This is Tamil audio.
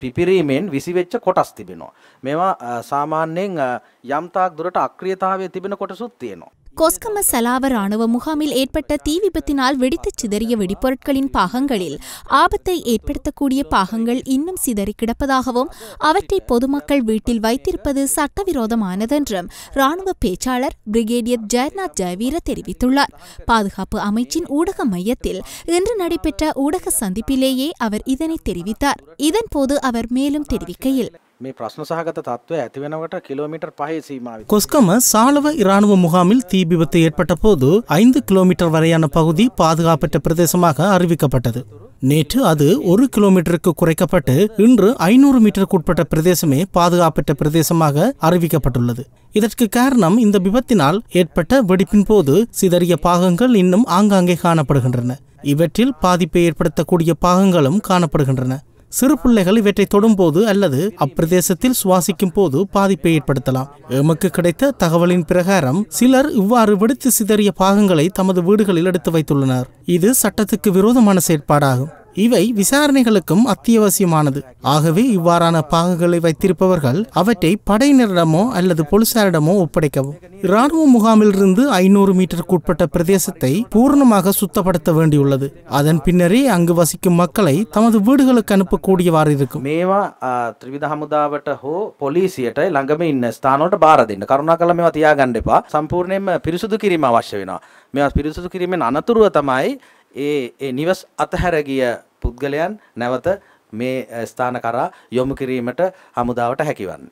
පිපිරීමෙන් විසිවෙච්ච කොටස් තිබෙනවා. මේවා සාමාන්‍යයෙන් යම් තාක් දුරට අක්‍රියතාවයේ තිබෙන කොටසුත් තියෙනවා. கொஸ்கம சலாவ ராணுவ முகாமில் ஏற்பட்ட தீ விபத்தினால் வெடித்துச் சிதறிய வெடிப்பொருட்களின் பாகங்களில் ஆபத்தை ஏற்படுத்தக்கூடிய பாகங்கள் இன்னும் சிதறி கிடப்பதாகவும் அவற்றை பொதுமக்கள் வீட்டில் வைத்திருப்பது சட்டவிரோதமானதென்றும் ராணுவ பேச்சாளர் பிரிகேடியர் ஜெயநாத் ஜெயவீர தெரிவித்துள்ளார். பாதுகாப்பு அமைச்சின் ஊடக மையத்தில் இன்று நடைபெற்ற ஊடக சந்திப்பிலேயே அவர் இதனை தெரிவித்தார். இதன்போது அவர் மேலும் தெரிவிக்கையில் මේ ප්‍රශ්න සහගත තත්ත්වය ඇති වෙනකොට කිලෝමීටර් 5 සීමාවෙ கொஸ்கம சாளவ இராணுவ முகாமில் தீ விபத்து ஏற்பட்ட போது 5 கிலோமீட்டர் வரையான பகுதி பாதுகாப்பற்ற பிரதேசமாக அறிவிக்கப்பட்டது. நேற்று அது 1 கிலோமீட்டருக்கு குறைக்கப்பட்டு இன்று 500 மீட்டருக்குட்பட்ட பிரதேசமே பாதுகாப்பற்ற பிரதேசமாக அறிவிக்கப்பட்டுள்ளது. இதற்கு காரணம் இந்த விபத்தினால் ஏற்பட்ட வெடிப்பின் போது சிதறிய பாகங்கள் இன்னும் ஆங்காங்கே காணப்படுகின்றன. இவற்றில் பாதிப்பை ஏற்படுத்தக்கூடிய பாகங்களும் காணப்படுகின்றன. சிறு பிள்ளைகள் இவற்றை தொடும்போது அல்லது அப்பிரதேசத்தில் சுவாசிக்கும் போது பாதிப்பை ஏற்படுத்தலாம். எமக்கு கிடைத்த தகவலின் பிரகாரம் சிலர் இவ்வாறு வெடித்து சிதறிய பாகங்களை தமது வீடுகளில் எடுத்து வைத்துள்ளனர். இது சட்டத்துக்கு விரோதமான செயற்பாடாகும். இவை விசாரணைகளுக்கும் அத்தியாவசியமானது. ஆகவே இவ்வாறான பாகங்களை வைத்திருப்பவர்கள் அவற்றை படையினரிடமோ அல்லது போலீசாரிடமோ ஒப்படைக்கவும். இராணுவ முகாமிலிருந்து 500 மீட்டருக்குட்பட்ட பிரதேசத்தை பூர்ணமாக சுத்தப்படுத்த வேண்டியுள்ளது. அதன் பின்னரே அங்கு வசிக்கும் மக்களை தமது வீடுகளுக்கு அனுப்பக்கூடியவாறு இருக்கும். මේවා ත්‍රිවිධ හමුදාවට හෝ පොලිසියට ළඟම ඉන්න ස්ථානවලට බාර දෙන්න. කරුණාකරලා මේවා තියාගන්න එපා. සම්පූර්ණයෙන්ම පිරිසුදු කිරීම අවශ්‍ය වෙනවා. මේවා පිරිසුදු කිරීමෙන් අනතුරුව තමයි ඒ නිවස් අතහැර ගිය පුද්ගලයන් නැවත මේ ස්ථාන කරා යොමු කිරීමට හමුදාවට හැකිවන්නේ.